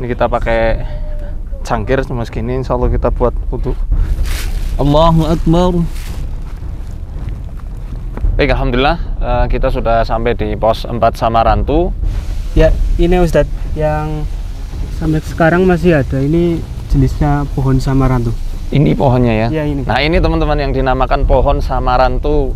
Ini kita pakai cangkir cuma segini, insya Allah kita buat wudhu. Allahu Akbar. Baik, alhamdulillah kita sudah sampai di pos 4 Samarantu. Ya, ini Ustadz yang sampai sekarang masih ada. Ini jenisnya pohon Samarantu. Ini pohonnya ya? Ya, ini. Nah, ini teman-teman yang dinamakan pohon Samarantu.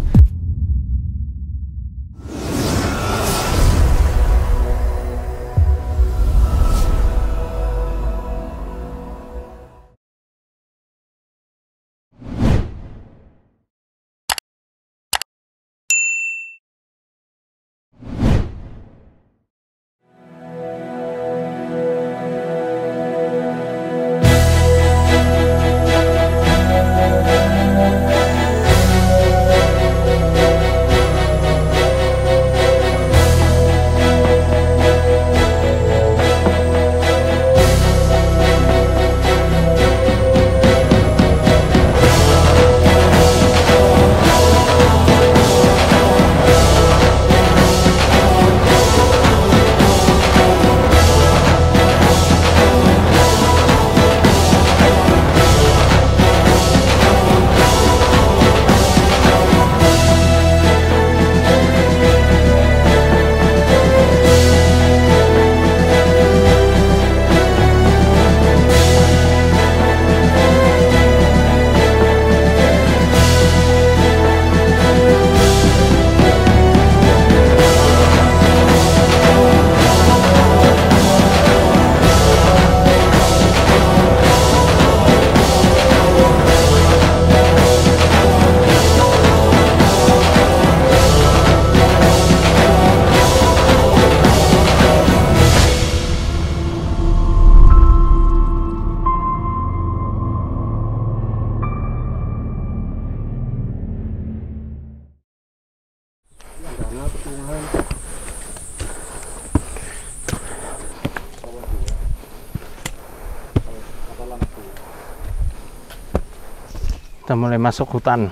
Kita mulai masuk hutan.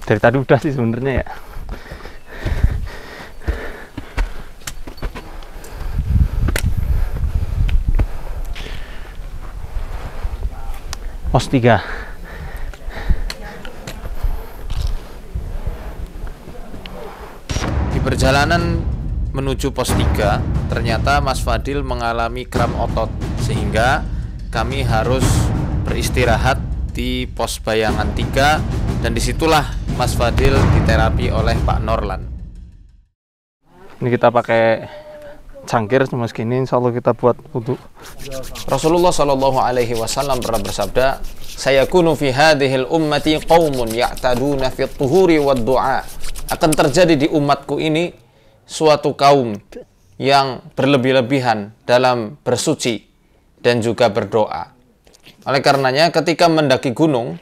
Dari tadi udah sih sebenarnya ya. Pos 3. Di perjalanan menuju pos 3, ternyata Mas Fadil mengalami kram otot sehingga kami harus beristirahat di pos bayangan 3, dan disitulah Mas Fadil diterapi oleh Pak Norlan. Ini kita pakai cangkir cuma segini, insya Allah kita buat wudhu. Rasulullah Shallallahu Alaihi Wasallam pernah bersabda, "Sayakunu fi hadhil ummati qaumun ya'taduna fi tuhuri wad du'a." Akan terjadi di umatku ini suatu kaum yang berlebih-lebihan dalam bersuci dan juga berdoa. Oleh karenanya ketika mendaki gunung,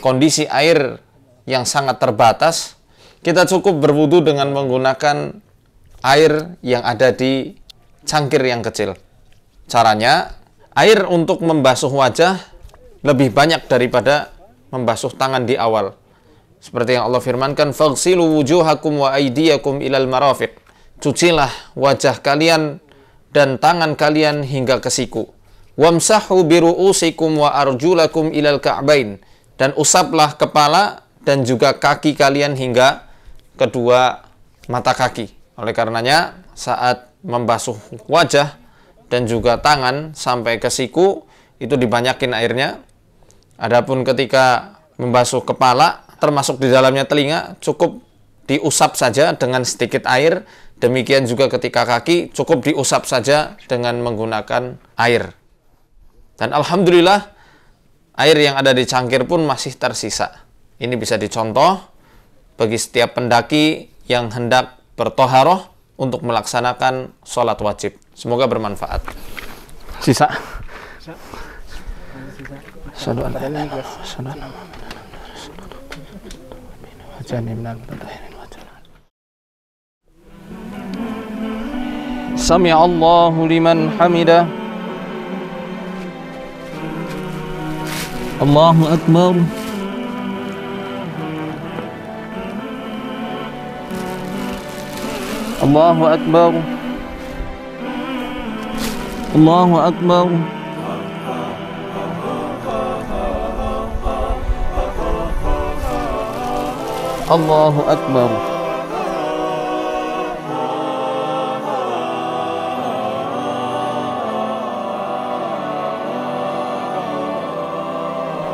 kondisi air yang sangat terbatas, kita cukup berwudu dengan menggunakan air yang ada di cangkir yang kecil. Caranya, air untuk membasuh wajah lebih banyak daripada membasuh tangan di awal. Seperti yang Allah firmankan, "Faghsilu wujuhakum wa aydiyakum ilal marafiq." Cucilah wajah kalian dan tangan kalian hingga ke siku. Wamsahu biru'usikum wa arjulakum ilal ka'bain, dan usaplah kepala dan juga kaki kalian hingga kedua mata kaki. Oleh karenanya saat membasuh wajah dan juga tangan sampai ke siku itu dibanyakin airnya. Adapun ketika membasuh kepala termasuk di dalamnya telinga cukup diusap saja dengan sedikit air. Demikian juga ketika kaki cukup diusap saja dengan menggunakan air. Dan alhamdulillah air yang ada di cangkir pun masih tersisa. Ini bisa dicontoh bagi setiap pendaki yang hendak bertoharoh untuk melaksanakan sholat wajib. Semoga bermanfaat. Sisa. Sami Allahu liman hamidah. Allahu Akbar. Allahu Akbar. Allahu Akbar. Allahu Akbar.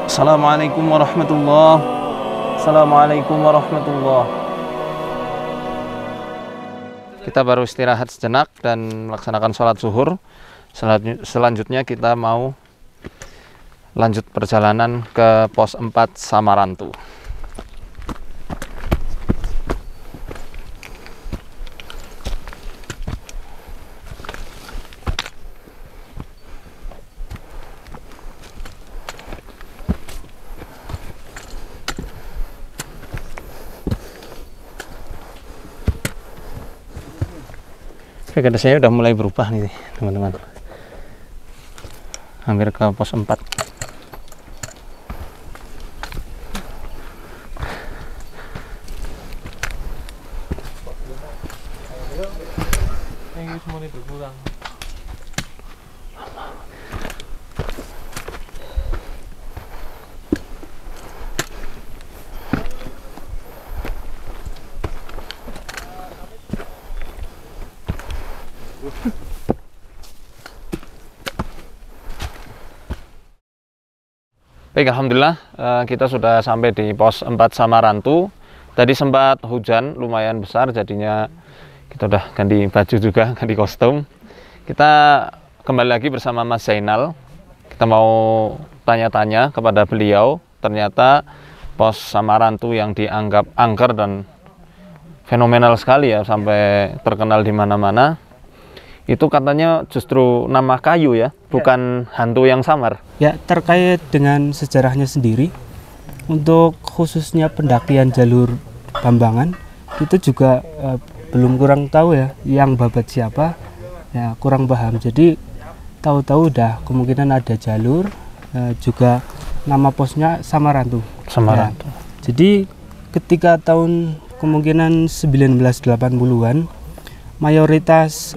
Assalamualaikum warahmatullahi. Assalamualaikum warahmatullahi. Kita baru istirahat sejenak dan melaksanakan sholat zuhur. Selanjutnya kita mau lanjut perjalanan ke pos 4 Samarantu. Saya udah mulai berubah nih teman-teman, hampir ke pos 4. Baik, alhamdulillah kita sudah sampai di pos 4 Samarantu. Tadi sempat hujan lumayan besar, jadinya kita udah ganti baju juga, ganti kostum. Kita kembali lagi bersama Mas Zainal. Kita mau tanya-tanya kepada beliau. Ternyata pos Samarantu yang dianggap angker dan fenomenal sekali ya, sampai terkenal di mana-mana, itu katanya justru nama kayu ya, bukan hantu yang samar. Ya, terkait dengan sejarahnya sendiri, untuk khususnya pendakian jalur Bambangan itu juga belum kurang tahu ya, yang babat siapa ya kurang paham. Jadi tahu-tahu udah kemungkinan ada jalur, juga nama posnya Samarantu. Samarantu. Ya. Jadi ketika tahun kemungkinan 1980-an, mayoritas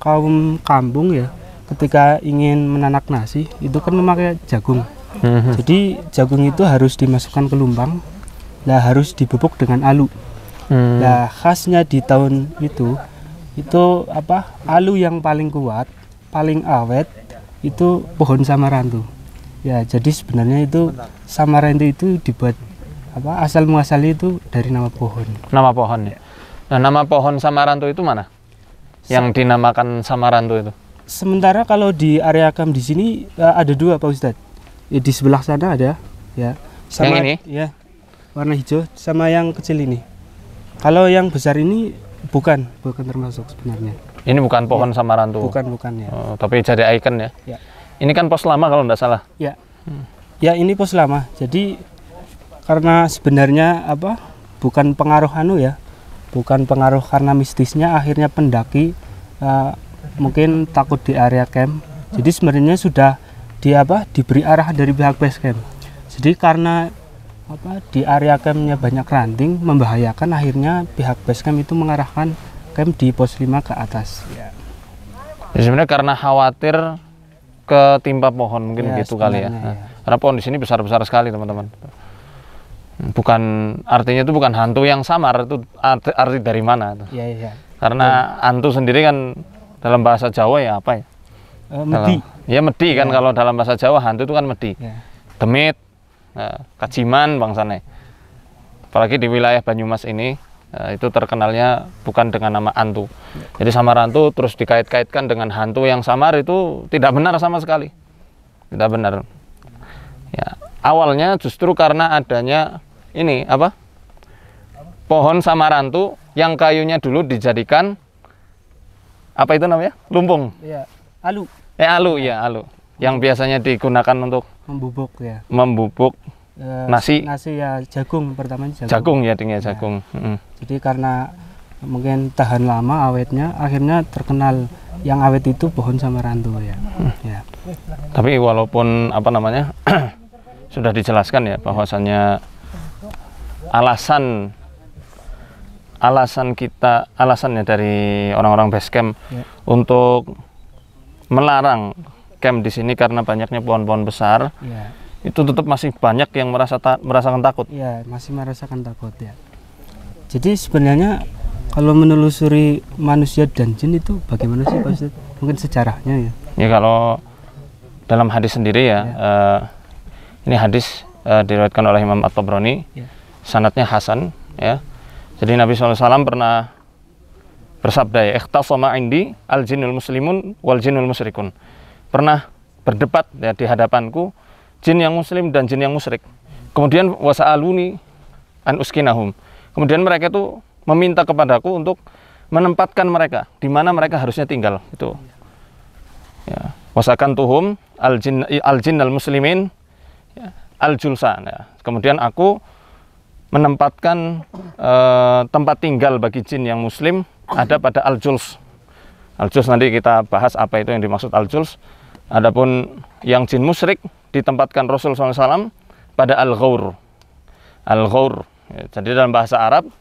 kaum kampung ya, ketika ingin menanak nasi itu kan memakai jagung. Jadi jagung itu harus dimasukkan ke lumbang, nah harus dibubuk dengan alu. Nah khasnya di tahun itu alu yang paling kuat, paling awet itu pohon Samarantu. Ya, jadi sebenarnya itu Samarantu itu dibuat asal muasalnya itu dari nama pohon. Nama pohon ya. Nah, nama pohon Samarantu itu mana? Yang dinamakan Samarantu itu? Sementara kalau di area camp di sini ada dua Pak Ustadz. Ya, di sebelah sana ada ya. Sama, yang ini? Ya, warna hijau sama yang kecil ini. Kalau yang besar ini bukan termasuk sebenarnya. Ini bukan pohon ya, Samarantu? Bukan ya. Oh, tapi jadi ikon ya? Ya. Ini kan pos lama kalau tidak salah? Ya. Ya, ini pos lama. Jadi karena sebenarnya bukan pengaruh bukan pengaruh karena mistisnya, akhirnya pendaki mungkin takut di area camp. Jadi sebenarnya sudah diberi arah dari pihak base camp. Jadi karena di area campnya banyak ranting membahayakan, akhirnya pihak base camp itu mengarahkan camp di pos 5 ke atas. Ya. Jadi sebenarnya karena khawatir ketimpa pohon mungkin gitu kali ya. Ya. Karena pohon di sini besar-besar sekali teman-teman. Bukan, artinya itu bukan hantu yang samar, itu arti dari mana? Iya. Karena hantu sendiri kan dalam bahasa Jawa ya apa ya? Medi. Ya medi kan, kalau dalam bahasa Jawa hantu itu kan medi. Ya. Demit, kajiman bangsane. Apalagi di wilayah Banyumas ini itu terkenalnya bukan dengan nama hantu. Jadi Samarantu terus dikait-kaitkan dengan hantu yang samar, itu tidak benar sama sekali. Tidak benar. Ya, awalnya justru karena adanya ini pohon Samarantu yang kayunya dulu dijadikan apa itu namanya? Lumpung. Ya, alu. Alu ya, alu. Yang biasanya digunakan untuk membubuk ya. Membubuk nasi. Nasi ya, jagung pertama jagung. Jagung ya, tinggal jagung. Ya. Jadi karena mungkin tahan lama awetnya, akhirnya terkenal yang awet itu pohon Samarantu ya. Ya. Tapi walaupun sudah dijelaskan ya bahwasannya alasannya dari orang-orang base camp untuk melarang camp di sini karena banyaknya pohon-pohon besar, Ya, itu tetap masih banyak yang merasakan takut. ya masih merasakan takut ya. Jadi sebenarnya kalau menelusuri manusia dan jin itu bagaimana sih Pak Ustadz? Mungkin sejarahnya ya. Ya kalau dalam hadis sendiri ya, ini hadis diriwayatkan oleh Imam At-Tabrani, Ya. sanadnya hasan ya. Jadi Nabi SAW pernah bersabda ya, ikhtasama indi al-jinnul muslimun wal jinnul musyrikun. Pernah berdebat ya di hadapanku jin yang muslim dan jin yang musyrik. Kemudian wasa'aluni an uskinahum. Kemudian mereka itu meminta kepadaku untuk menempatkan mereka di mana mereka harusnya tinggal. Itu. Ya. Wasakantuhum al-jin al-muslimin ya, al-julsa. Ya. Kemudian aku menempatkan tempat tinggal bagi jin yang muslim ada pada al-juls. Al-juls nanti kita bahas apa itu yang dimaksud al-juls. Adapun yang jin musyrik ditempatkan Rasul SAW pada al-ghaur. Al-ghaur. Ya, jadi dalam bahasa Arab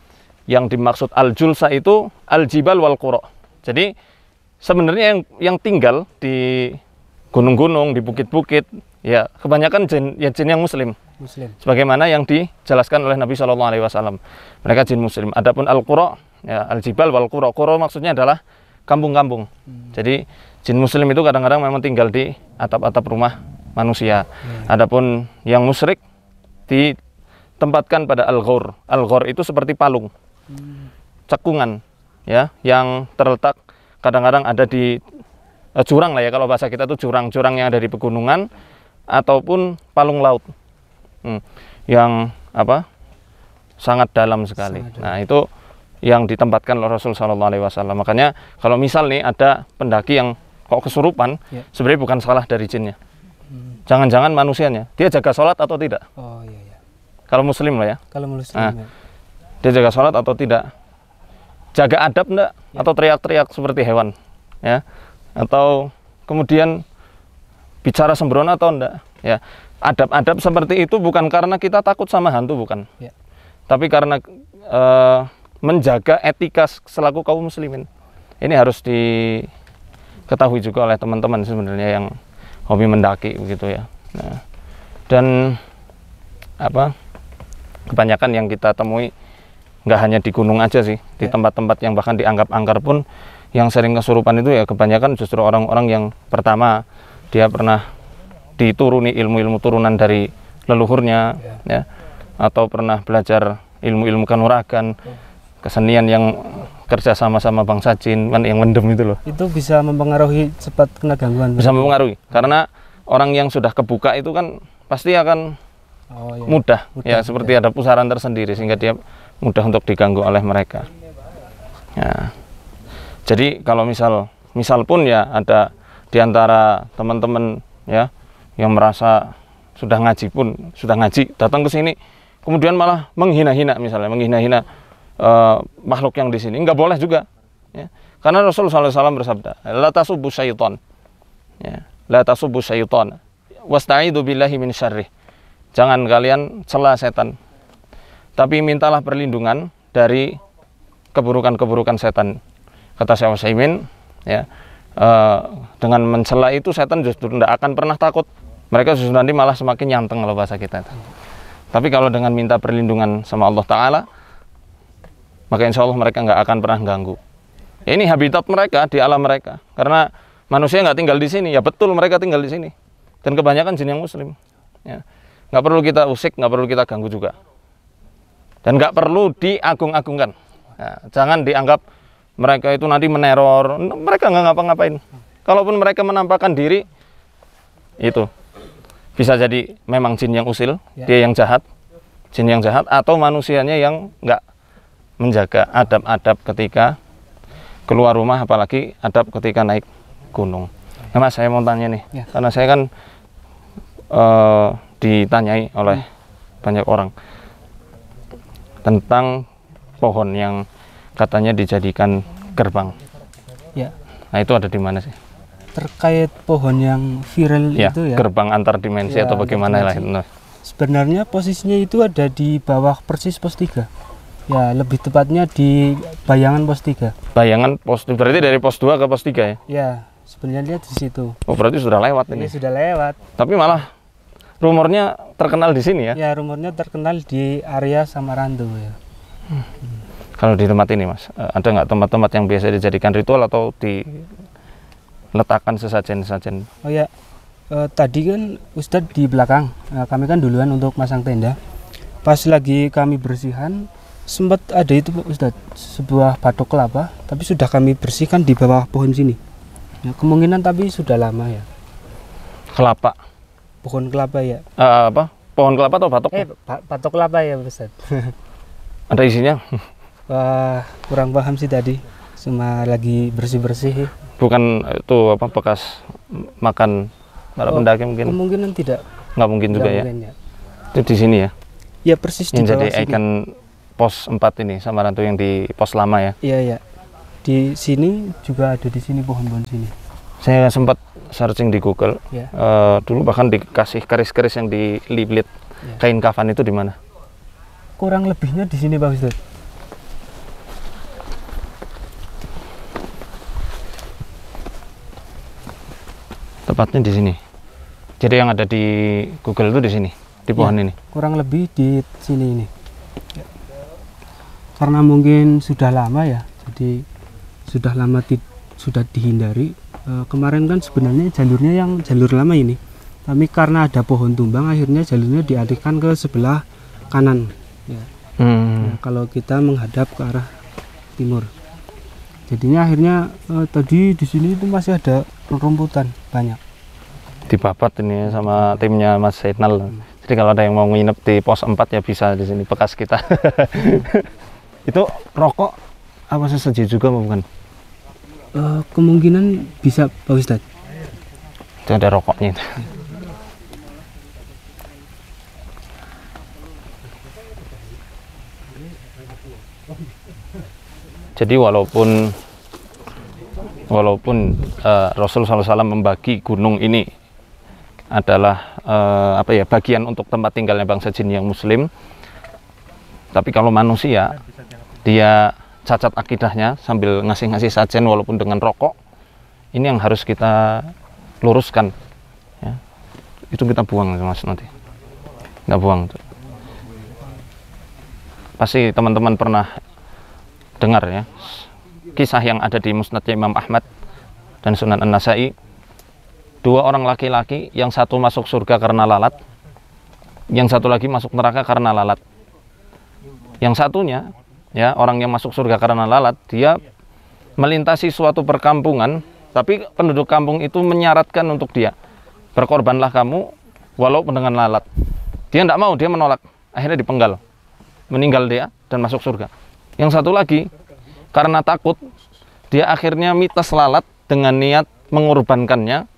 yang dimaksud al-julsa itu al-jibal wal qura. Jadi sebenarnya yang tinggal di gunung-gunung, di bukit-bukit, ya kebanyakan jin yang muslim. Sebagaimana yang dijelaskan oleh Nabi SAW. Mereka jin muslim. Adapun al-qura, ya, al-jibal wal qura. Qura maksudnya adalah kampung-kampung. Jadi jin muslim itu kadang-kadang memang tinggal di atap-atap rumah manusia. Adapun yang musyrik ditempatkan pada al-ghaur. Al-ghaur itu seperti palung, cekungan, ya, yang terletak kadang-kadang ada di jurang lah ya, kalau bahasa kita itu jurang-jurang yang ada di pegunungan ataupun palung laut. Yang apa? Sangat dalam sekali. Nah, itu yang ditempatkan oleh Rasul SAW. Makanya kalau misal nih ada pendaki yang kok kesurupan, sebenarnya bukan salah dari jinnya. Jangan-jangan manusianya. Dia jaga sholat atau tidak? Oh iya ya. Kalau muslim lah ya. Kalau muslim. Nah, dia jaga sholat atau tidak? Jaga adab enggak? Atau teriak-teriak seperti hewan? Ya. Atau kemudian bicara sembrono atau enggak? Ya. Adab-adab seperti itu bukan karena kita takut sama hantu, bukan. Ya. Tapi karena menjaga etika selaku kaum muslimin. Ini harus diketahui juga oleh teman-teman sebenarnya yang hobi mendaki begitu ya. Nah, dan apa? Kebanyakan yang kita temui nggak hanya di gunung aja sih, di tempat-tempat yang bahkan dianggap angker pun yang sering kesurupan itu ya kebanyakan justru orang-orang yang pertama dia pernah dituruni ilmu-ilmu turunan dari leluhurnya, ya, atau pernah belajar ilmu-ilmu kanuragan, kesenian yang kerja sama-sama bangsa jin, kan yang mendem itu loh. Itu bisa mempengaruhi cepat kena gangguan. Bisa mempengaruhi, karena orang yang sudah kebuka itu kan pasti akan mudah, ya, seperti ada pusaran tersendiri sehingga dia mudah untuk diganggu oleh mereka. Ya. Jadi kalau misal pun ya ada di antara teman-teman ya yang merasa sudah ngaji datang ke sini kemudian malah menghina-hina, misalnya menghina-hina makhluk yang di sini, nggak boleh juga ya. Karena Rasulullah SAW bersabda, la tasubbu syaitan, ya, la tasubbu syaitan wasta'idzu billahi min syarrih. Jangan kalian cela setan, tapi mintalah perlindungan dari keburukan-keburukan setan. Kata Syekh Utsaimin, ya, dengan mencela itu setan justru tidak akan pernah takut. Mereka justru nanti malah semakin nyanteng kalau bahasa kita itu. Tapi kalau dengan minta perlindungan sama Allah Ta'ala, maka insya Allah mereka nggak akan pernah ganggu. Ya, ini habitat mereka, di alam mereka. Karena manusia nggak tinggal di sini, ya betul mereka tinggal di sini. Dan kebanyakan jin yang muslim. Ya. Nggak perlu kita usik, nggak perlu kita ganggu juga. Dan nggak perlu diagung-agungkan. Nah, jangan dianggap mereka itu nanti meneror. Mereka nggak ngapa-ngapain. Kalaupun mereka menampakkan diri, itu bisa jadi memang jin yang usil, dia yang jahat, jin yang jahat, atau manusianya yang nggak menjaga adab-adab ketika keluar rumah, apalagi adab ketika naik gunung. Nah, Mas, saya mau tanya nih, karena saya kan ditanyai oleh banyak orang tentang pohon yang katanya dijadikan gerbang. Ya. Nah, itu ada di mana sih? Terkait pohon yang viral ya, itu ya. Gerbang antar dimensi atau bagaimana lah itu. Sebenarnya posisinya itu ada di bawah persis pos 3. Ya, lebih tepatnya di bayangan pos 3. Bayangan pos, berarti dari pos 2 ke pos 3 ya? Ya, sebenarnya di situ. Oh, berarti sudah lewat ini. Ini sudah lewat. Tapi malah rumornya terkenal di sini ya? Ya, rumornya terkenal di area Samarantu ya. Kalau di tempat ini, Mas, ada nggak tempat-tempat yang biasa dijadikan ritual atau diletakkan sesajen-sesajen? Oh ya, tadi kan Ustadz di belakang. Kami kan duluan untuk masang tenda. Pas lagi kami bersihan, sempat ada itu Ustadz, sebuah batok kelapa, tapi sudah kami bersihkan di bawah pohon sini. Ya, kemungkinan tapi sudah lama ya. Kelapa? Pohon kelapa ya. Apa? Pohon kelapa atau batok? Batok kelapa ya Ustadz. Ada isinya? Wah, kurang paham sih tadi. Cuma lagi bersih-bersih. Bukan itu apa bekas makan para pendaki mungkin? Kemungkinan tidak. Nggak mungkin juga ya? Mungkin, ya. Itu di sini ya? Ya persis di yang bawah jadi sini. ikon pos 4 ini Samarantu yang di pos lama ya? Iya ya. Di sini juga ada di sini pohon-pohon sini. Saya sempat searching di Google. Ya. Dulu bahkan dikasih keris-keris yang dililit Ya. kain kafan itu di mana? Kurang lebihnya di sini Pak Ustadz. Tepatnya di sini. Jadi yang ada di Google itu di sini, di pohon ini. Kurang lebih di sini ini. Ya. Karena mungkin sudah lama ya, jadi sudah lama sudah dihindari. Kemarin kan sebenarnya jalurnya yang jalur lama ini, tapi karena ada pohon tumbang, akhirnya jalurnya dialihkan ke sebelah kanan. Ya. Nah, kalau kita menghadap ke arah timur, jadinya akhirnya tadi di sini itu masih ada rumputan banyak. Dibabat ini sama timnya Mas Zainal. Jadi kalau ada yang mau nginep di pos 4 ya bisa di sini bekas kita. Itu rokok apa sesaji juga bukan? Kemungkinan bisa Pak Ustadz. Itu ada rokoknya itu. Jadi walaupun Rasul SAW membagi gunung ini adalah bagian untuk tempat tinggalnya bangsa jin yang muslim, tapi kalau manusia dia cacat akidahnya sambil ngasih-ngasih sajen walaupun dengan rokok, ini yang harus kita luruskan ya. Itu kita buang Mas nanti, nggak buang. Pasti teman-teman pernah dengar ya kisah yang ada di Musnad Imam Ahmad dan Sunan An-Nasai. Dua orang laki-laki, yang satu masuk surga karena lalat, yang satu lagi masuk neraka karena lalat. Yang satunya ya, orang yang masuk surga karena lalat, dia melintasi suatu perkampungan, tapi penduduk kampung itu menyaratkan untuk dia, berkorbanlah kamu walaupun dengan lalat. Dia tidak mau, dia menolak, akhirnya dipenggal, meninggal dia dan masuk surga. Yang satu lagi karena takut, dia akhirnya mitas lalat dengan niat mengorbankannya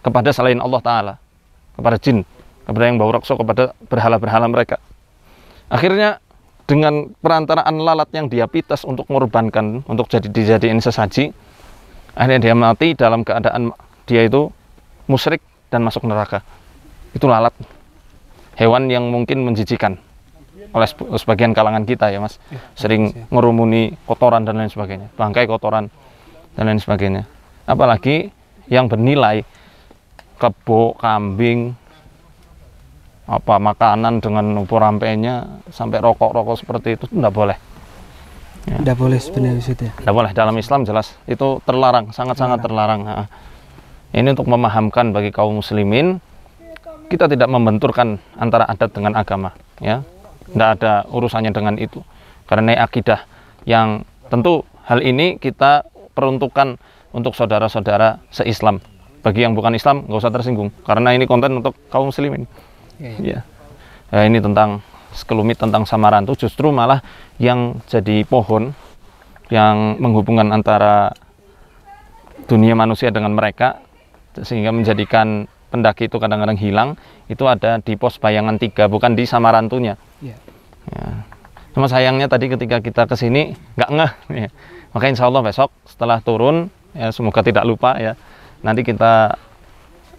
kepada selain Allah Ta'ala, kepada jin, kepada yang bau raksa, kepada berhala-berhala mereka. Akhirnya dengan perantaraan lalat yang dia pitas untuk mengorbankan, untuk dijadiin sesaji, akhirnya dia mati dalam keadaan dia itu musyrik dan masuk neraka. Itu lalat, hewan yang mungkin menjijikan oleh sebagian kalangan kita ya Mas, sering ngerumuni kotoran dan lain sebagainya, bangkai kotoran dan lain sebagainya. Apalagi yang bernilai kebo, kambing, apa makanan dengan rampenya sampai rokok-rokok seperti itu tidak boleh. Ya. Tidak boleh sebenarnya itu. Tidak boleh, dalam Islam jelas itu terlarang, sangat-sangat terlarang. Nah, ini untuk memahamkan bagi kaum muslimin, kita tidak membenturkan antara adat dengan agama, ya. Tidak ada urusannya dengan itu. Karena akidah yang tentu hal ini kita peruntukkan untuk saudara-saudara se-Islam. Bagi yang bukan Islam nggak usah tersinggung, karena ini konten untuk kaum muslimin. Ya. Nah, ini tentang sekelumit tentang Samarantu, justru malah yang jadi pohon yang menghubungkan antara dunia manusia dengan mereka, sehingga menjadikan pendaki itu kadang-kadang hilang, itu ada di pos Bayangan 3, bukan di Samarantunya. Ya. Cuma sayangnya tadi ketika kita kesini nggak ngeh. Ya. Maka insya Allah besok setelah turun, ya semoga tidak lupa ya, nanti kita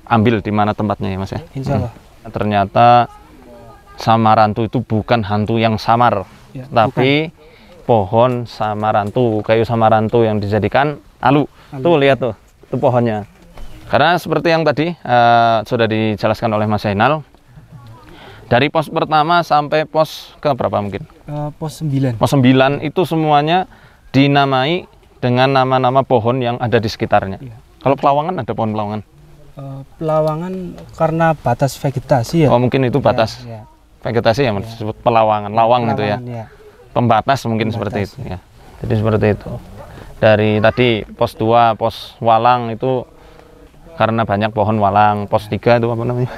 ambil di mana tempatnya ya Mas ya. Insya Allah. Ternyata Samarantu itu bukan hantu yang samar, ya, tapi bukan pohon Samarantu, kayu Samarantu yang dijadikan alu. Tuh lihat tuh itu pohonnya. Karena seperti yang tadi sudah dijelaskan oleh Mas Zainal, dari pos pertama sampai pos ke berapa mungkin? Pos 9. Pos 9 itu semuanya dinamai dengan nama-nama pohon yang ada di sekitarnya. Iya. Kalau Pelawangan ada pohon Pelawangan? Pelawangan karena batas vegetasi ya. Oh mungkin itu batas Ya, vegetasi yang disebut Pelawangan, lawang itu ya. ya. Pembatas mungkin seperti itu ya. Jadi seperti itu. Dari tadi pos 2, pos Walang itu karena banyak pohon walang. Pos 3 itu apa namanya?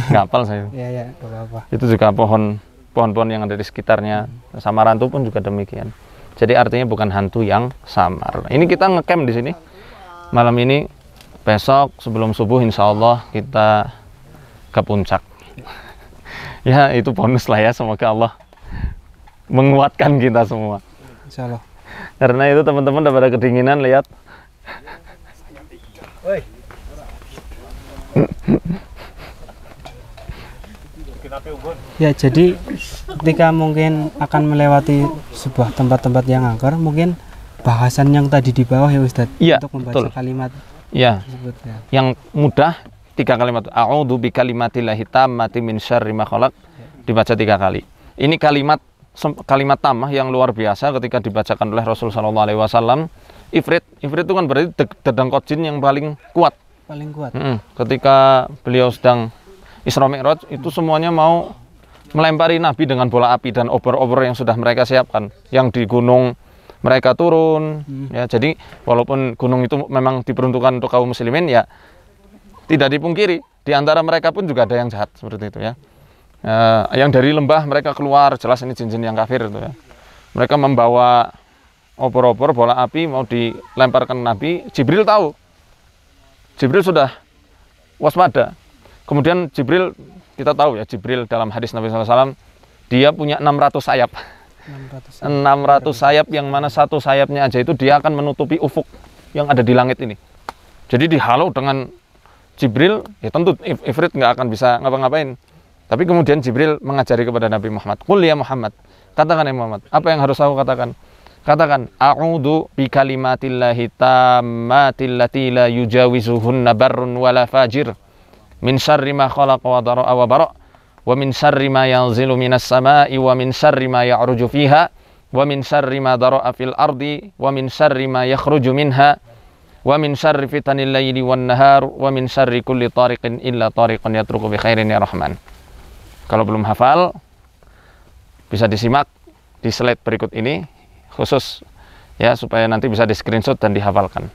Nggak hafal saya. Ya, nggak apa-apa. Itu juga pohon-pohon yang ada di sekitarnya. Samarantu pun juga demikian. Jadi artinya bukan hantu yang samar. Ini kita ngecamp di sini malam ini. Besok sebelum subuh insya Allah kita ke puncak. Ya itu bonus lah ya, semoga Allah menguatkan kita semua. Insya Allah. Karena itu teman-teman udah pada kedinginan, lihat. Ya, jadi ketika mungkin akan melewati sebuah tempat-tempat yang angker, mungkin bahasan yang tadi di bawah ya Ustadz, Ya, untuk membaca betul. kalimat Ya, tersebut ya. yang mudah 3 kalimat. A'udzu bikalimatillahi tammati min syarri ma khalaq, dibaca 3 kali. Ini kalimat tamah yang luar biasa ketika dibacakan oleh Rasul sallallahu alaihi wasallam. Ifrit itu kan berarti dedengkot jin yang paling kuat. Paling kuat. Ketika beliau sedang Isra Mi'raj itu semuanya mau melempari Nabi dengan bola api dan obor-obor yang sudah mereka siapkan. Yang di gunung mereka turun, ya. Jadi walaupun gunung itu memang diperuntukkan untuk kaum muslimin, ya tidak dipungkiri di antara mereka pun juga ada yang jahat seperti itu ya. Yang dari lembah mereka keluar, jelas ini jin-jin yang kafir itu ya. Mereka membawa obor-obor bola api mau dilemparkan Nabi. Jibril tahu, Jibril sudah waspada. Kemudian Jibril, kita tahu ya, Jibril dalam hadis Nabi SAW, dia punya 600 sayap. 600 sayap, yang mana satu sayapnya aja itu dia akan menutupi ufuk yang ada di langit ini. Jadi dihalau dengan Jibril, ya tentu Ifrit nggak akan bisa ngapa-ngapain. Tapi kemudian Jibril mengajari kepada Nabi Muhammad, "Qul ya Muhammad," katakan ya Muhammad, apa yang harus aku katakan? Katakan, "A'udzu bikalimatillahi tammati allati la yujawizuhunna barrun wala fajir, min syarri ma khalaqa wa dara'a wa bara', wa min syarri ma yanzilu minas sama'i, wa min syarri ma ya'ruju fiha, wa min syarri ma dara'a fil ardi, wa min syarri ma yakhruju minha, wa min syarri fitanil laili wan nahar, wa min syarri kulli tariqin illa tariqan yatruku bi khairin ya Rahman." Kalau belum hafal, bisa disimak di slide berikut ini khusus ya, supaya nanti bisa di screenshot dan dihafalkan.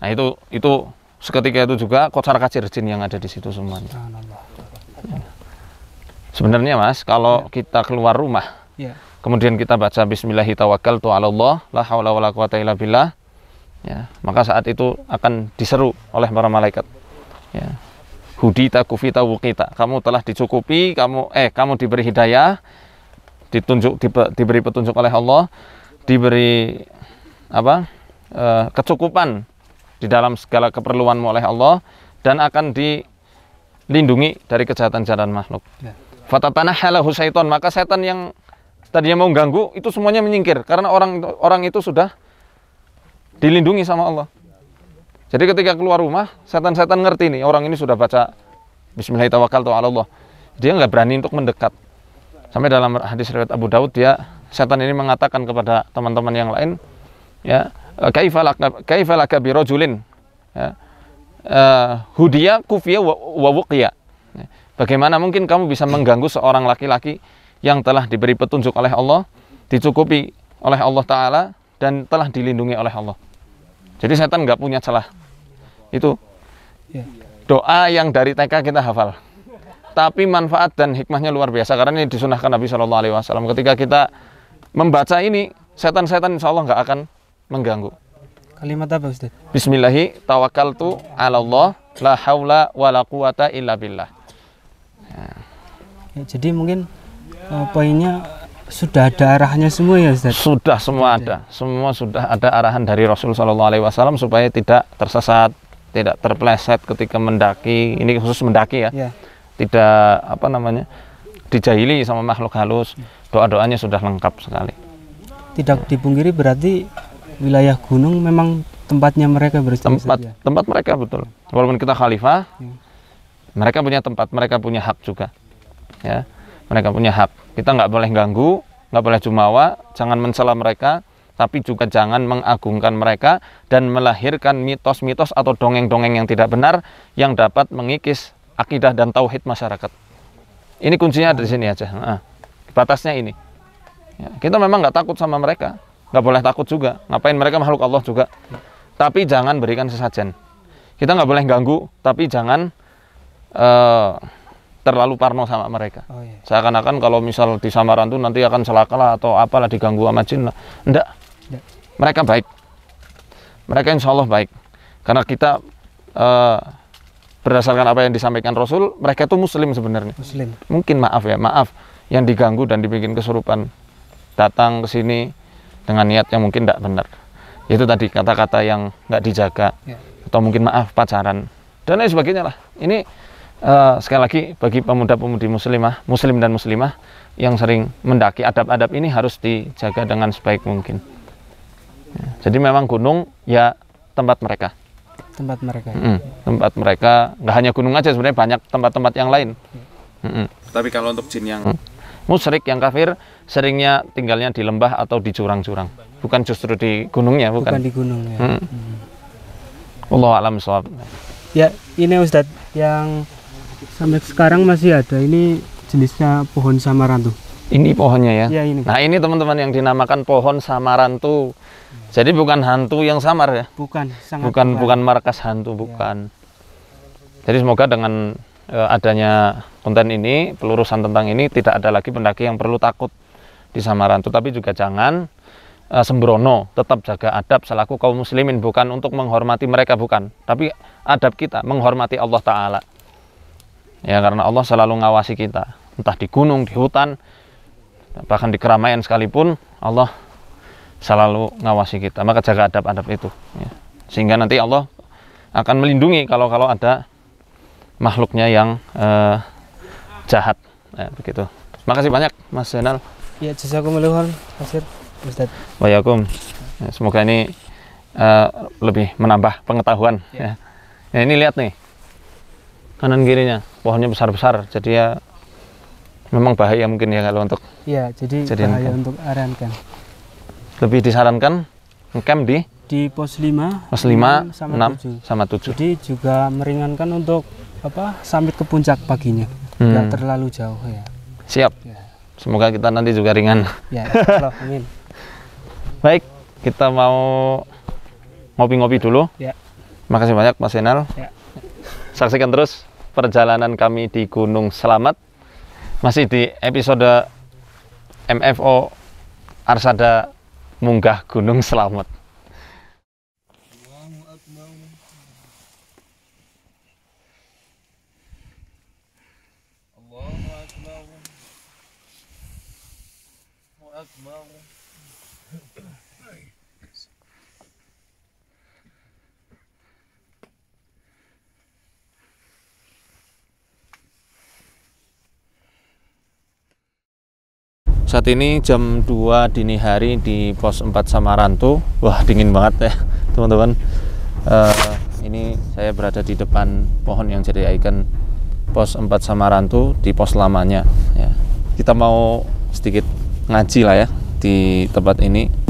Nah itu seketika itu juga kocar kacir jin yang ada di situ semuanya. Sebenarnya Mas, kalau kita keluar rumah, kemudian kita baca Bismillahi tawakkaltu 'alallah la haula wala quwata illa billah, ya, maka saat itu akan diseru oleh para malaikat. Ya. Hudita kufita wukita, kamu telah dicukupi, kamu diberi hidayah, diberi petunjuk oleh Allah, diberi kecukupan di dalam segala keperluanmu oleh Allah, dan akan dilindungi dari kejahatan-kejahatan makhluk. Fatatanahalahu syaiton, maka setan yang tadinya mau ganggu itu semuanya menyingkir karena orang itu sudah dilindungi sama Allah. Jadi ketika keluar rumah, setan-setan ngerti nih, orang ini sudah baca Bismillahirrahmanirrahim tawakkaltu 'alallah. Dia nggak berani untuk mendekat. Sampai dalam hadis riwayat Abu Daud, setan ini mengatakan kepada teman-teman yang lain, ya, kaifa laka bi rajulin, ya, hudiya kufiya wa wuqiya. Bagaimana mungkin kamu bisa mengganggu seorang laki-laki yang telah diberi petunjuk oleh Allah, dicukupi oleh Allah Ta'ala, dan telah dilindungi oleh Allah. Jadi setan nggak punya celah. Itu doa yang dari TK kita hafal. Tapi manfaat dan hikmahnya luar biasa, karena ini disunahkan Nabi Shallallahu Alaihi Wasallam. Ketika kita membaca ini, setan-setan insya Allah nggak akan mengganggu. Kalimat apa Ustaz? Bismillahi tawakkaltu 'alallah la haula wala quwata illa billah. Ya, jadi mungkin poinnya sudah ada arahnya semua ya Ustaz? Sudah, semua ada. Semua sudah ada arahan dari Rasul Shallallahu Alaihi Wasallam supaya tidak tersesat, tidak terpeleset ketika mendaki. Ini khusus mendaki ya. Tidak dijahili sama makhluk halus. Doa-doanya sudah lengkap sekali. tidak dipungkiri berarti wilayah gunung memang tempatnya mereka beristirahat. Tempat mereka betul. Walaupun kita khalifah, mereka punya tempat, mereka punya hak juga. Ya, mereka punya hak. Kita nggak boleh ganggu, nggak boleh jumawa, jangan mencela mereka, tapi juga jangan mengagungkan mereka dan melahirkan mitos-mitos atau dongeng-dongeng yang tidak benar yang dapat mengikis akidah dan tauhid masyarakat. Ini kuncinya di sini aja. Nah, batasnya ini. Ya, kita memang nggak takut sama mereka, nggak boleh takut juga. Ngapain, mereka makhluk Allah juga. Tapi jangan berikan sesajen. Kita nggak boleh ganggu, tapi jangan terlalu parno sama mereka. Seakan-akan kalau misal di samaran tuh nanti akan celaka atau apalah, diganggu sama jin lah. Enggak. Mereka baik. Mereka insya Allah baik. Karena kita berdasarkan apa yang disampaikan Rasul, mereka itu muslim sebenarnya. Muslim. Mungkin maaf yang diganggu dan dibikin kesurupan datang ke sini dengan niat yang mungkin tidak benar. Itu tadi kata-kata yang nggak dijaga, atau mungkin pacaran dan lain sebagainya lah. Ini sekali lagi bagi pemuda-pemudi muslimah, muslim dan muslimah yang sering mendaki, adab-adab ini harus dijaga dengan sebaik mungkin. Jadi memang gunung ya tempat mereka. Tempat mereka. Tempat mereka, nggak hanya gunung aja sebenarnya, banyak tempat-tempat yang lain. Tapi kalau untuk jin yang musyrik, yang kafir, seringnya tinggalnya di lembah atau di jurang-jurang, bukan justru di gunungnya, bukan di gunung ya. Wallahu a'lam bishawab. Ya, ini Ustadz yang sampai sekarang masih ada, ini jenisnya pohon samarantu. Ini pohonnya ya? Ya, ini. Nah, ini teman-teman yang dinamakan pohon samarantu. Jadi bukan hantu yang samar ya? Bukan, bukan markas hantu, bukan. Jadi semoga dengan adanya konten ini, pelurusan tentang ini, tidak ada lagi pendaki yang perlu takut di samarantu. Tapi juga jangan sembrono, tetap jaga adab selaku kaum muslimin, bukan untuk menghormati mereka, bukan. Tapi adab kita, menghormati Allah Ta'ala. Ya, karena Allah selalu ngawasi kita, entah di gunung, di hutan, bahkan di keramaian sekalipun, Allah selalu ngawasi kita. Maka jaga adab-adab itu, ya. Sehingga nanti Allah akan melindungi kalau ada makhluknya yang jahat, ya, begitu. Makasih banyak Mas Zainal. Ya, jazakumullah khairan Ustaz. Waalaikum. Ya, semoga ini lebih menambah pengetahuan, ya. Ya, ini lihat nih, kanan kirinya pohonnya besar-besar, jadi ya memang bahaya mungkin ya kalau untuk jadi bahaya untuk arankan. Lebih disarankan ngecamp di pos 5, 6 sama 7. Jadi juga meringankan untuk sampai ke puncak paginya, nggak terlalu jauh ya. Siap. Ya. Semoga kita nanti juga ringan. Ya, Allah, amin. Baik, kita mau ngopi-ngopi dulu. Ya. Makasih banyak Mas Zainal. Ya. Saksikan terus perjalanan kami di Gunung Selamat. Masih di episode MFO Arsada munggah Gunung Selamat. Saat ini jam 2 dini hari di pos 4 Samarantu. Wah, dingin banget ya teman-teman. Ini saya berada di depan pohon yang jadi ikon pos 4 Samarantu di pos lamanya, ya. Kita mau sedikit ngaji lah ya di tempat ini.